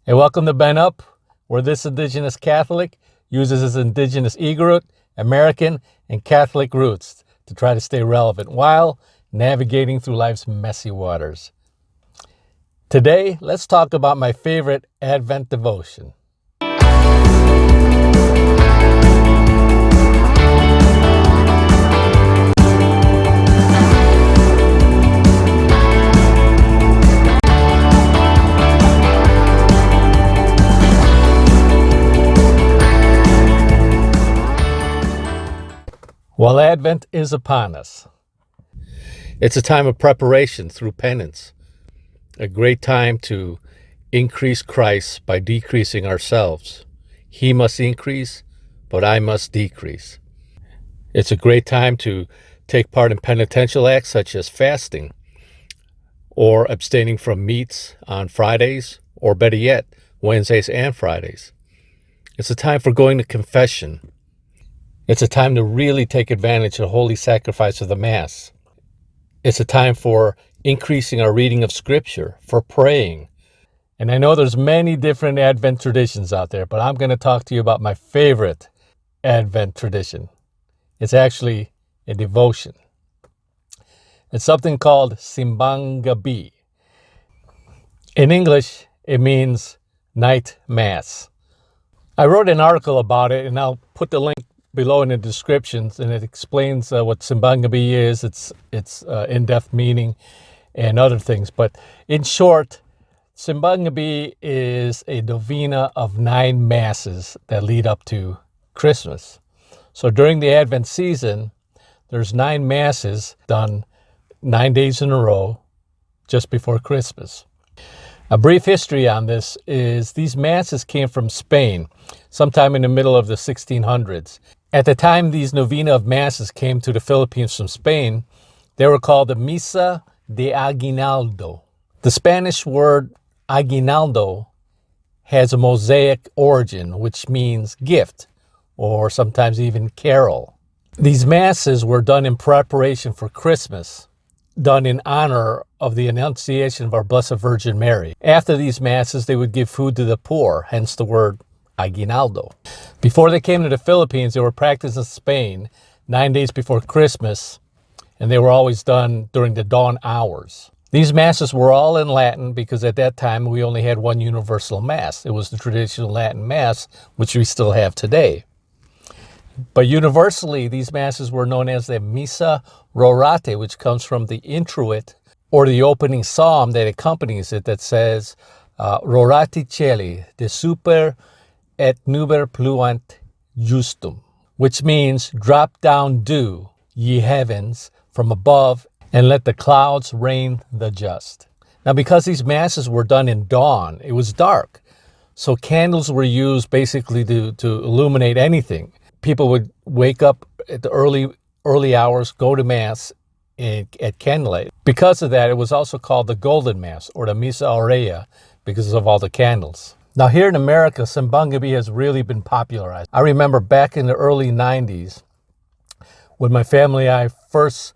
Hey, welcome to BenUp, where this Indigenous Catholic uses his Indigenous Igorot, American, and Catholic roots to try to stay relevant while navigating through life's messy waters. Today, let's talk about my favorite Advent devotion. Well, Advent is upon us. It's a time of preparation through penance, a great time to increase Christ by decreasing ourselves. He must increase, but I must decrease. It's a great time to take part in penitential acts such as fasting or abstaining from meats on Fridays, or better yet, Wednesdays and Fridays. It's a time for going to confession. It's a time to really take advantage of the holy sacrifice of the Mass. It's a time for increasing our reading of Scripture, for praying. And I know there's many different Advent traditions out there, but I'm going to talk to you about my favorite Advent tradition. It's actually a devotion. It's something called Simbang Gabi. In English, it means night Mass. I wrote an article about it, and I'll put the link below in the descriptions, and it explains what Simbang Gabi is, its in-depth meaning, and other things. But in short, Simbang Gabi is a novena of 9 masses that lead up to Christmas. So during the Advent season, there's 9 masses done 9 days in a row just before Christmas. A brief history on this is these masses came from Spain sometime in the middle of the 1600s. At the time these novena of masses came to the Philippines from Spain, they were called the Misa de Aguinaldo. The Spanish word aguinaldo has a Mosaic origin, which means gift, or sometimes even carol. These masses were done in preparation for Christmas, done in honor of the Annunciation of our Blessed Virgin Mary. After these masses, they would give food to the poor, hence the word aguinaldo. Before they came to the Philippines, they were practiced in Spain 9 days before Christmas, and they were always done during the dawn hours. These masses were all in Latin because at that time we only had one universal Mass. It was the traditional Latin Mass, which we still have today. But universally, these masses were known as the Misa Rorate, which comes from the introit, or the opening psalm that accompanies it, that says, Rorate Celi, de super et nuber pluant justum, which means, drop down dew, ye heavens, from above, and let the clouds rain the just. Now, because these masses were done in dawn, it was dark, so candles were used basically to illuminate anything. People would wake up at the early hours, go to Mass at candlelight. Because of that, it was also called the Golden Mass, or the Misa Aurea, because of all the candles. Now here in America, Simbang Gabi has really been popularized. I remember back in the early 90s, when my family and I first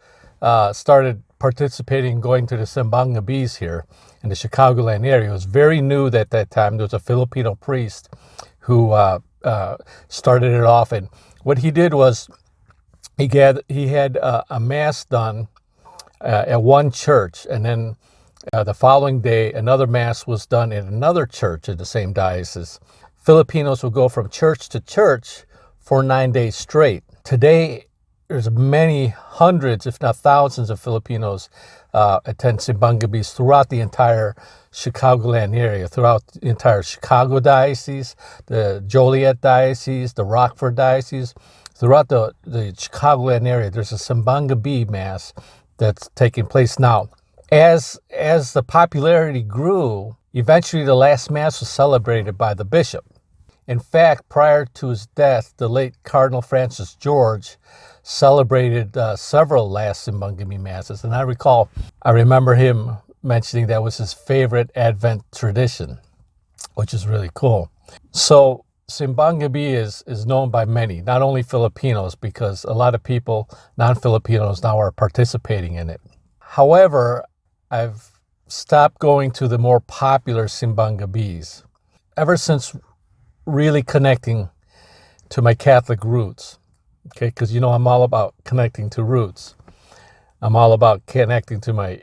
started participating, going to the Simbang Gabis here in the Chicagoland area. It was very new at that time. There was a Filipino priest who started it off, and what he did was he had a Mass done at one church, and then the following day, another Mass was done in another church in the same diocese. Filipinos would go from church to church for 9 days straight. Today, there's many hundreds, if not thousands, of Filipinos attend Simbang Gabis throughout the entire Chicagoland area, throughout the entire Chicago diocese, the Joliet diocese, the Rockford diocese. Throughout the Chicagoland area, there's a Simbang Gabi Mass that's taking place now. As the popularity grew, eventually the last Mass was celebrated by the bishop. In fact, prior to his death, the late Cardinal Francis George celebrated several last Simbang Gabi Masses, and I remember him mentioning that was his favorite Advent tradition, which is really cool. So Simbang Gabi is known by many, not only Filipinos, because a lot of people, non-Filipinos, now are participating in it. However, I've stopped going to the more popular Simbang Gabis. ever since really connecting to my Catholic roots, okay, because I'm all about connecting to roots. I'm all about connecting to my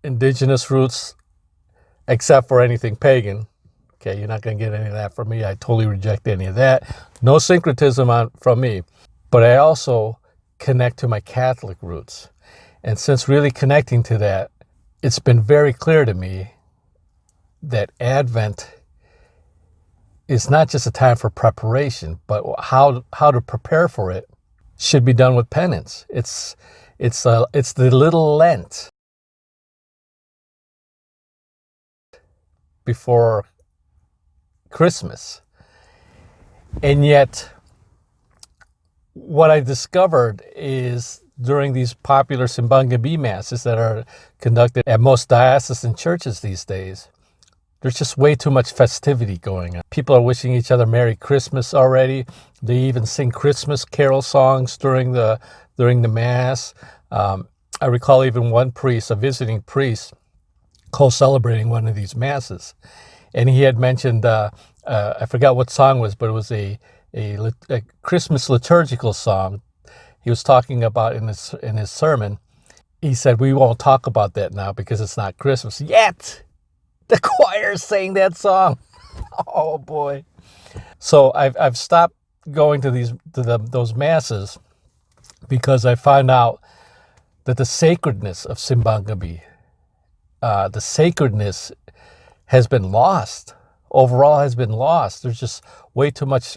indigenous roots, except for anything pagan. Okay, you're not going to get any of that from me. I totally reject any of that. No syncretism from me. But I also connect to my Catholic roots. And since really connecting to that, it's been very clear to me that Advent is not just a time for preparation, but how to prepare for it should be done with penance. It's the little Lent before Christmas. And yet, what I discovered is during these popular Simbang Gabi masses that are conducted at most diocesan churches these days, there's just way too much festivity going on. People are wishing each other Merry Christmas already. They even sing Christmas carol songs during the Mass. I recall even one priest, a visiting priest, co-celebrating one of these Masses. And he had mentioned, I forgot what song it was, but it was a Christmas liturgical song. He was talking about in his sermon. He said, we won't talk about that now because it's not Christmas yet. The choir sang that song. Oh boy! So I've stopped going to those masses because I found out that the sacredness of Simbang Gabi, the sacredness has been lost. Overall, has been lost. There's just way too much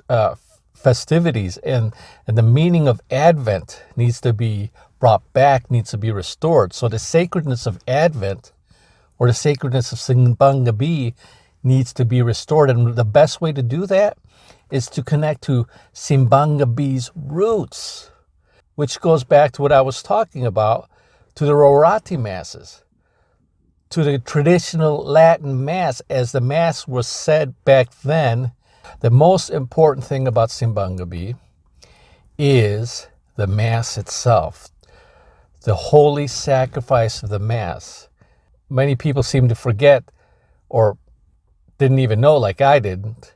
festivities, and the meaning of Advent needs to be brought back, needs to be restored. So the sacredness of Advent, or the sacredness of Simbang Gabi, needs to be restored. And the best way to do that is to connect to Simbang Gabi's roots, which goes back to what I was talking about, to the Rorate Masses, to the traditional Latin Mass, as the Mass was said back then. The most important thing about Simbang Gabi is the Mass itself, the holy sacrifice of the Mass. Many people seem to forget, or didn't even know like I didn't,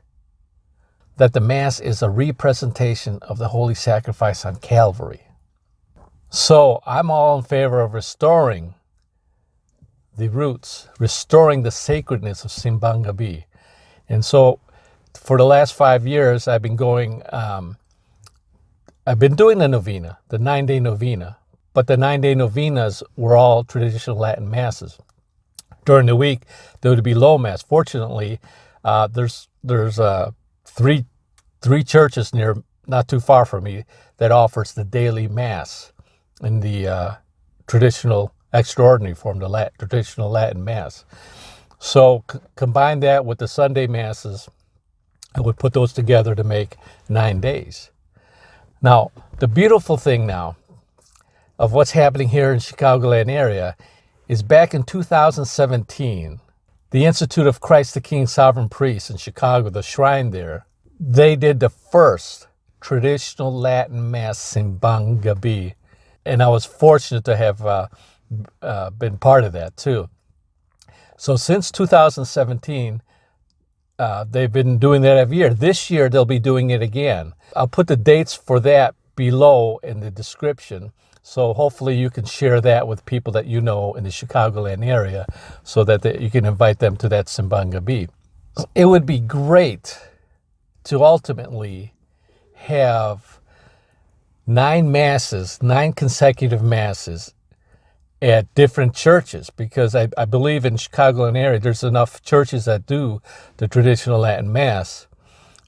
that the Mass is a representation of the holy sacrifice on Calvary. So I'm all in favor of restoring the roots, restoring the sacredness of Simbang Gabi. And so for the last 5 years, I've been doing the novena, the 9-day novena. But the 9-day novenas were all traditional Latin Masses. During the week, there would be low Mass. Fortunately, there's three churches not too far from me that offers the daily Mass in the traditional extraordinary form, the traditional Latin Mass. So combine that with the Sunday Masses, I would put those together to make 9 days. Now, the beautiful thing now of what's happening here in Chicagoland area is back in 2017, the Institute of Christ the King Sovereign Priest in Chicago, the shrine there, they did the first traditional Latin Mass Simbang Gabi. And I was fortunate to have been part of that too. So since 2017, they've been doing that every year. This year, they'll be doing it again. I'll put the dates for that below in the description. So hopefully you can share that with people that you know in the Chicagoland area so that you can invite them to that Simbang Gabi. It would be great to ultimately have 9 masses, 9 consecutive masses at different churches, because I believe in Chicagoland area there's enough churches that do the traditional Latin Mass.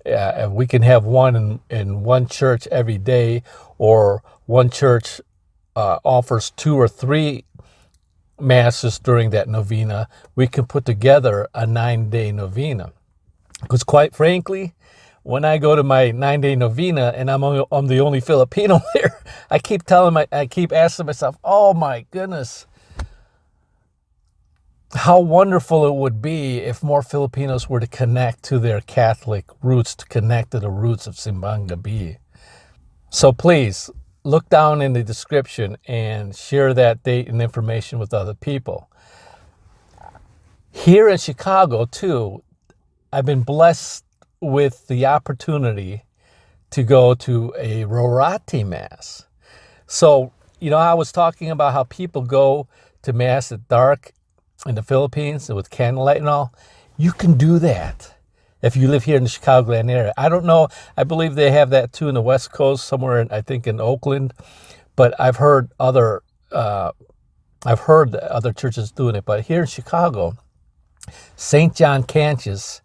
And we can have one in one church every day, or one church offers 2 or 3 masses during that novena. We can put together a 9-day novena. Because quite frankly, when I go to my 9-day novena and I'm the only Filipino there, I keep asking myself, oh my goodness, how wonderful it would be if more Filipinos were to connect to their Catholic roots, to connect to the roots of Simbang Gabi. So please, look down in the description and share that date and information with other people. Here in Chicago, too, I've been blessed with the opportunity to go to a Rorate Mass. So, I was talking about how people go to Mass at dark in the Philippines with candlelight and all. You can do that if you live here in the Chicagoland area. I don't know. I believe they have that too in the West Coast, somewhere in, I think in Oakland. But I've heard other churches doing it. But here in Chicago, St. John Cantius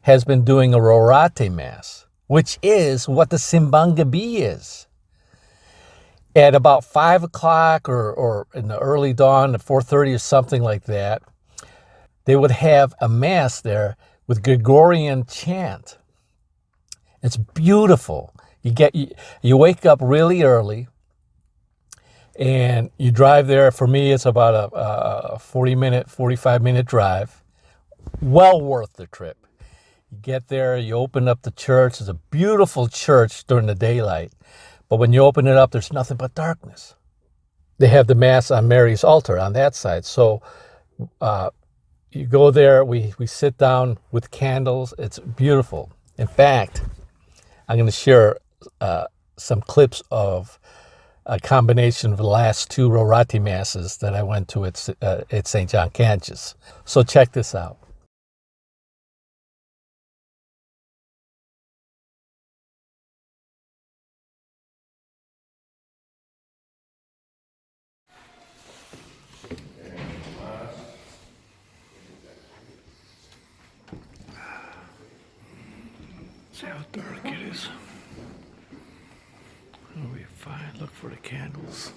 has been doing a Rorate Mass, which is what the Simbang Gabi is. At about 5 o'clock or in the early dawn at 4:30 or something like that, they would have a Mass there with Gregorian chant. It's beautiful. You wake up really early and you drive there. For me, it's about a 45-minute drive. Well worth the trip. You get there, you open up the church. It's a beautiful church during the daylight. But when you open it up, there's nothing but darkness. They have the Mass on Mary's altar on that side. So you go there, we sit down with candles. It's beautiful. In fact, I'm going to share some clips of a combination of the last two Rorate Masses that I went to at St. John Cantius. So check this out. See how dark it is. It'll be fine. Look for the candles.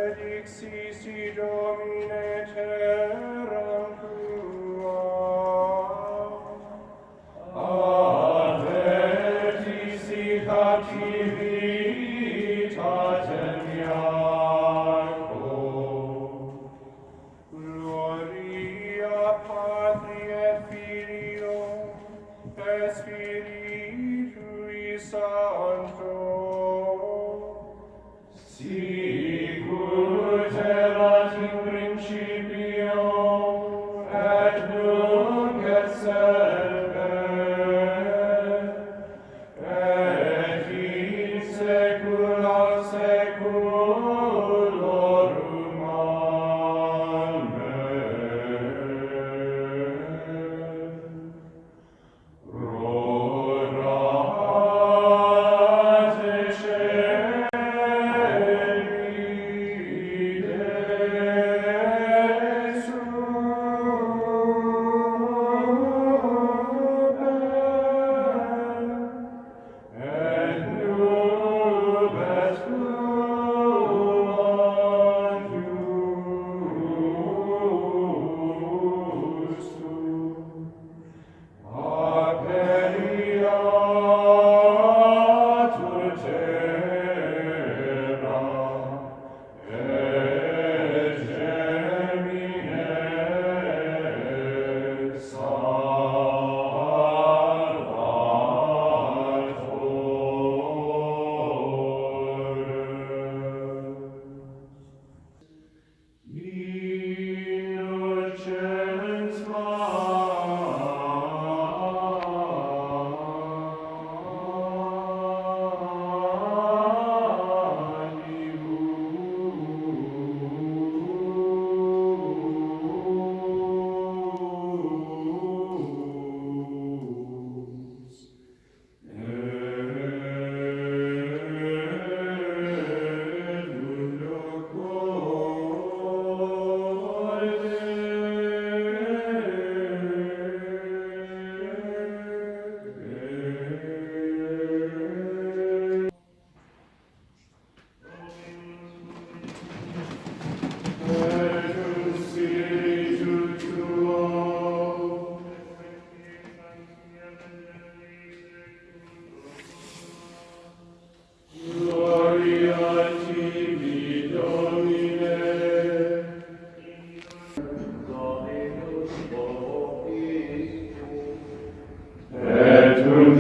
Benedicti Domine terram tua, advertis captivitatem Iaco, gloria Patri et Filio, et Spiritui Sancto, sic ut erat in principio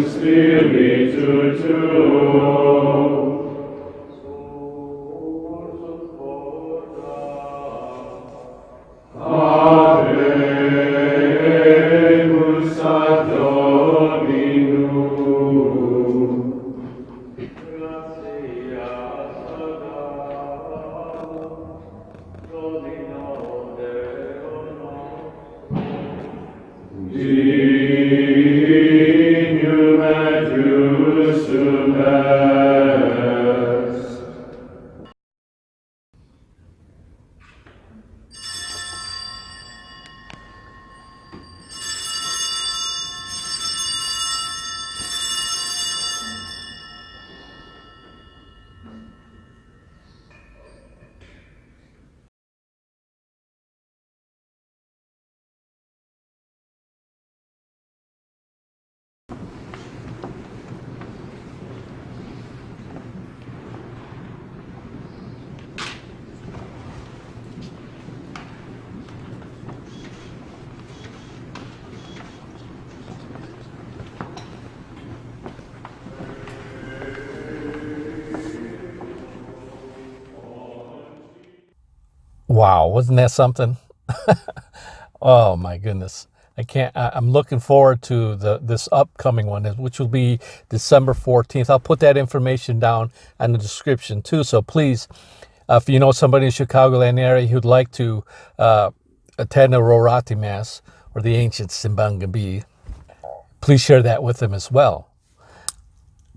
Spiritu tuo. Habemus ad Dominum. Gratias Domino Deum. Dignum et justum est. Wow, wasn't that something? Oh my goodness. I'm looking forward to this upcoming one, which will be December 14th. I'll put that information down in the description too. So please, if you know somebody in Chicagoland area who'd like to attend a Rorate Mass or the ancient Simbang Gabi, please share that with them as well.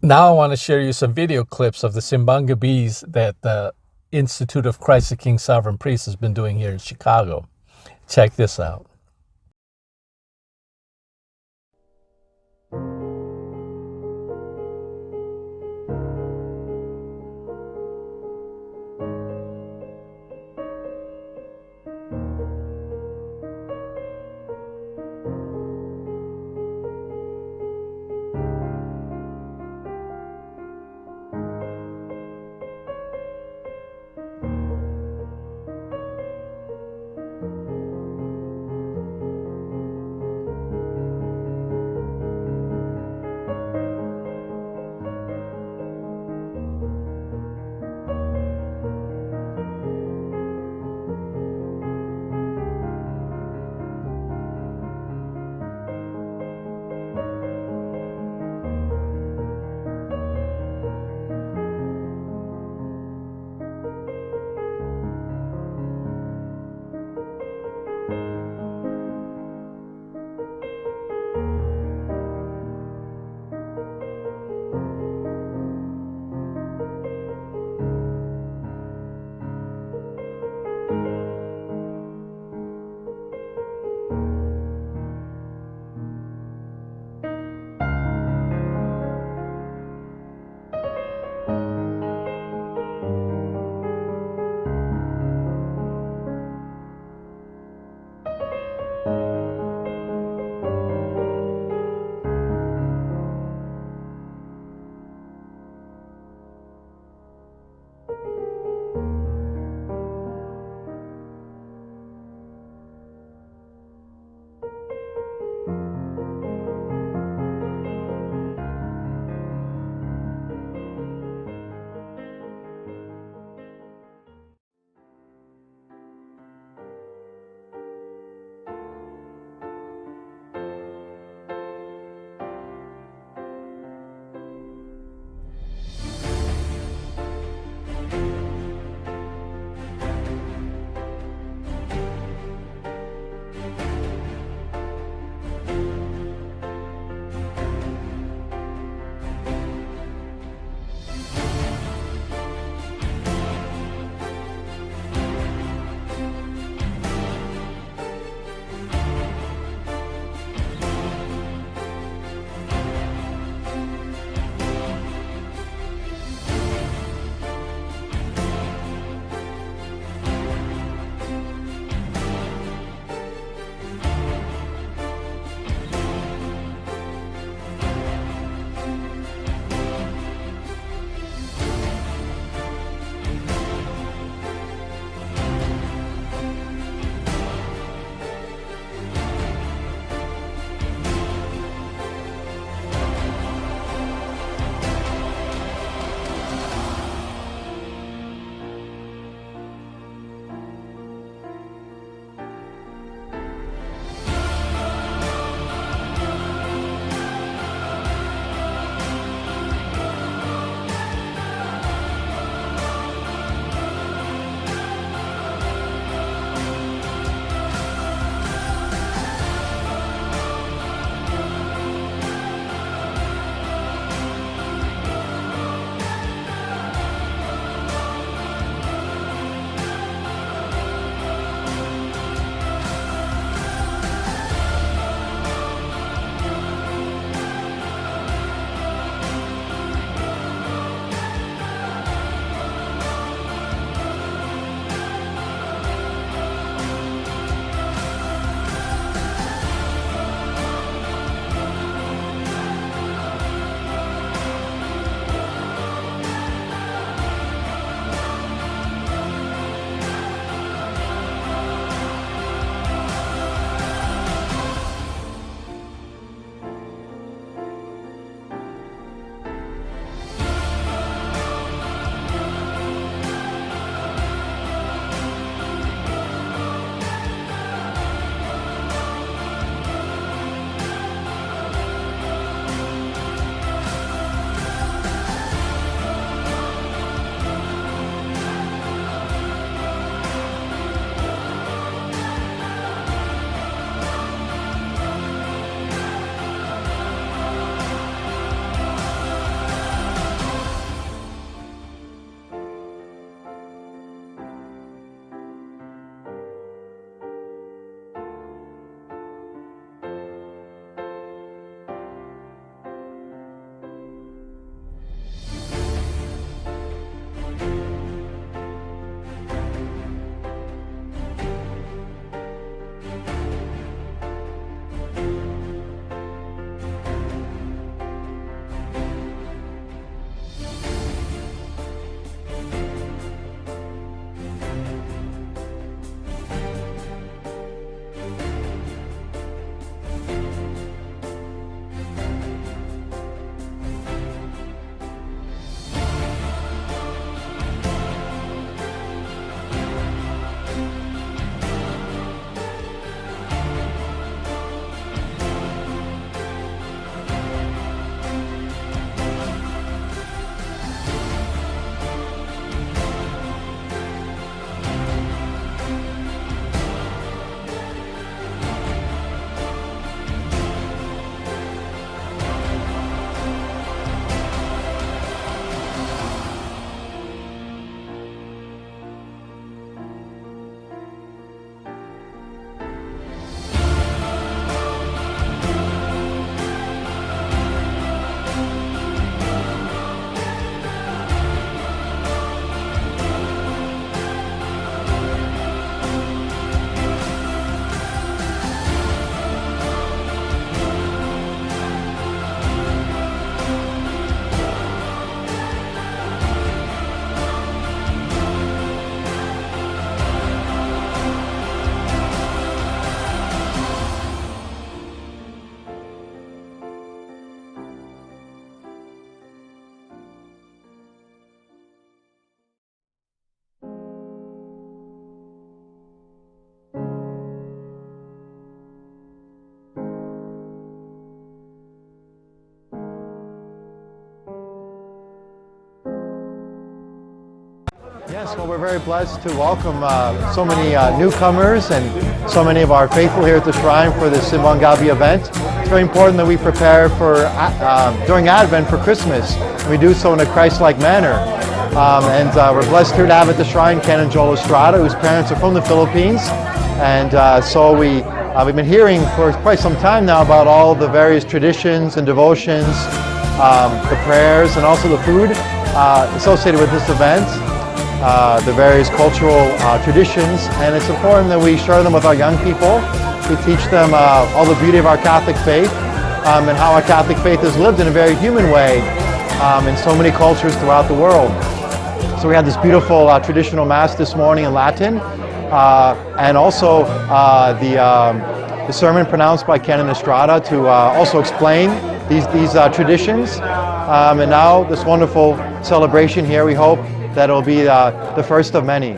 Now I want to share you some video clips of the Simbang Gabis that the Institute of Christ the King Sovereign Priest has been doing here in Chicago. Check this out. Yes, well, we're very blessed to welcome so many newcomers and so many of our faithful here at the shrine for this Simbang Gabi event. It's very important that we prepare for during Advent for Christmas. And we do so in a Christ-like manner. We're blessed here to have at the shrine Ken and Joel Estrada, whose parents are from the Philippines. So we've been hearing for quite some time now about all the various traditions and devotions, the prayers, and also the food associated with this event, the various cultural traditions, and it's important that we share them with our young people. We teach them all the beauty of our Catholic faith and how our Catholic faith is lived in a very human way in so many cultures throughout the world. So we had this beautiful traditional Mass this morning in Latin, and also the sermon pronounced by Ken and Estrada to also explain these traditions. And now this wonderful celebration here, we hope that it'll be the first of many.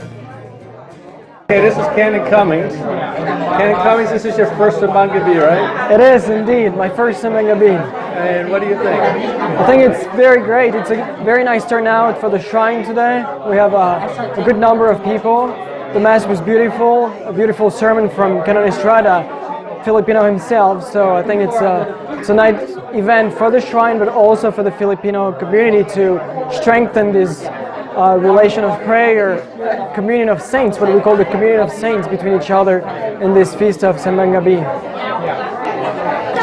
Okay, this is Cannon Cummings. Cannon Cummings, this is your first Simbang Gabi, right? It is indeed my first Simbang Gabi. And what do you think? I think it's very great. It's a very nice turnout for the shrine today. We have a good number of people. The Mass was beautiful, a beautiful sermon from Canon Estrada, Filipino himself. So I think it's a nice event for the shrine, but also for the Filipino community to strengthen this relation of prayer, communion of saints, what we call the communion of saints between each other in this feast of Simbang Gabi.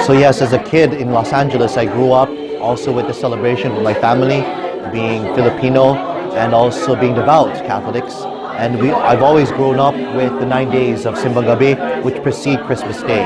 So yes, as a kid in Los Angeles, I grew up also with the celebration with my family, being Filipino and also being devout Catholics. And I've always grown up with the 9 days of Simbang Gabi, which precede Christmas Day.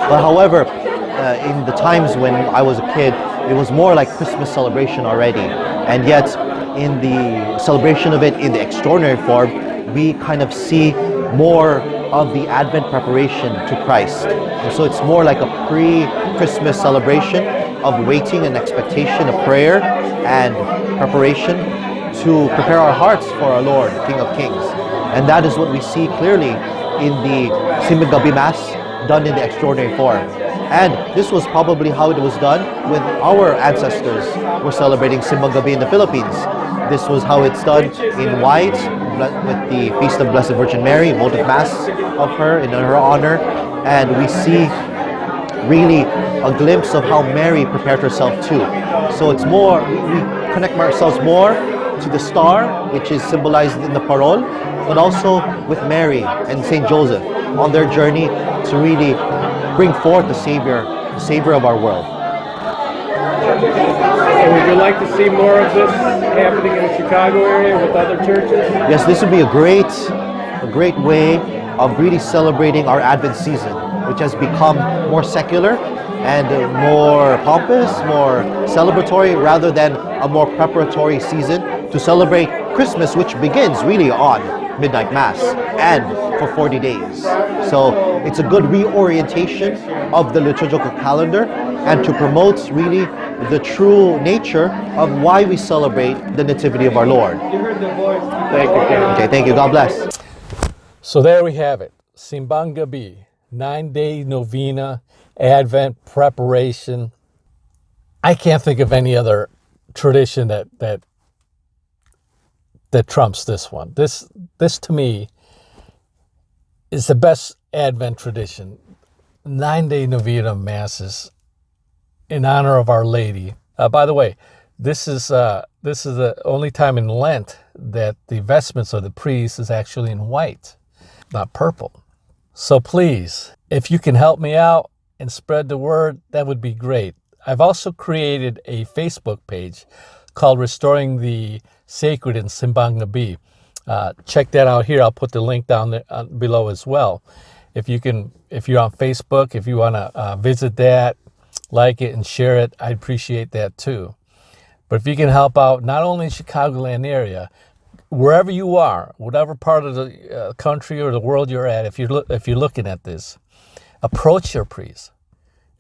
But however, in the times when I was a kid, it was more like Christmas celebration already. And yet, in the celebration of it in the extraordinary form, we kind of see more of the Advent preparation to Christ. And so it's more like a pre-Christmas celebration of waiting and expectation of prayer and preparation to prepare our hearts for our Lord, King of Kings. And that is what we see clearly in the Simbang Gabi Mass done in the extraordinary form. And this was probably how it was done when our ancestors were celebrating Simbang Gabi in the Philippines. This was how it's done in white with the Feast of Blessed Virgin Mary, votive Mass of her in her honor. And we see really a glimpse of how Mary prepared herself too. So it's more, we connect ourselves more to the star, which is symbolized in the parol, but also with Mary and Saint Joseph on their journey to really bring forth the Savior of our world. So would you like to see more of this happening in the Chicago area with other churches? Yes, this would be a great way of really celebrating our Advent season, which has become more secular and more pompous, more celebratory, rather than a more preparatory season to celebrate Christmas, which begins really on Midnight Mass and for 40 days. So it's a good reorientation of the liturgical calendar and to promote really the true nature of why we celebrate the Nativity of our Lord. Thank you, Ken. Okay, thank you. God bless. So there we have it. Simbang Gabi, 9-day novena, Advent preparation. I can't think of any other tradition that trumps this one. This to me is the best Advent tradition. 9-day novena masses in honor of Our Lady. By the way, this is the only time in Lent that the vestments of the priest is actually in white, not purple. So please, if you can help me out and spread the word, that would be great. I've also created a Facebook page called Restoring the Sacred in Simbang Gabi. Check that out here. I'll put the link down there, below as well. If you're on Facebook, if you want to visit that, like it and share it, I'd appreciate that too. But if you can help out, not only in Chicagoland area, wherever you are, whatever part of the country or the world you're at, if you're looking at this, approach your priest.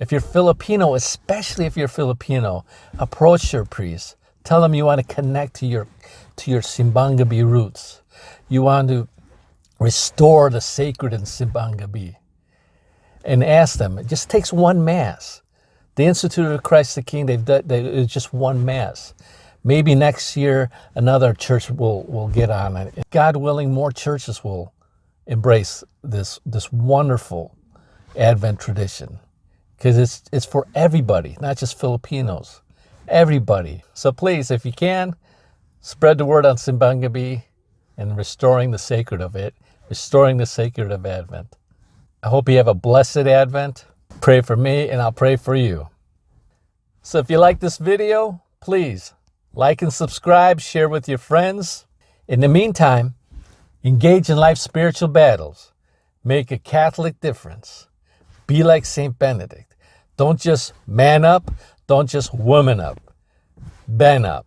If you're Filipino, especially if you're Filipino, approach your priest. Tell them you want to connect to your Simbang Gabi roots. You want to restore the sacred in Simbang Gabi. And ask them. It just takes one Mass. The Institute of Christ the King, it's just one Mass. Maybe next year another church will get on it. God willing, more churches will embrace this wonderful Advent tradition, because it's for everybody, not just Filipinos, everybody. So please, if you can, spread the word on Simbang Gabi and restoring the sacred of it, restoring the sacred of Advent. I hope you have a blessed Advent. Pray for me and I'll pray for you. So if you like this video, please like and subscribe, share with your friends. In the meantime, engage in life's spiritual battles. Make a Catholic difference. Be like St. Benedict. Don't just man up. Don't just woman up. BenUp.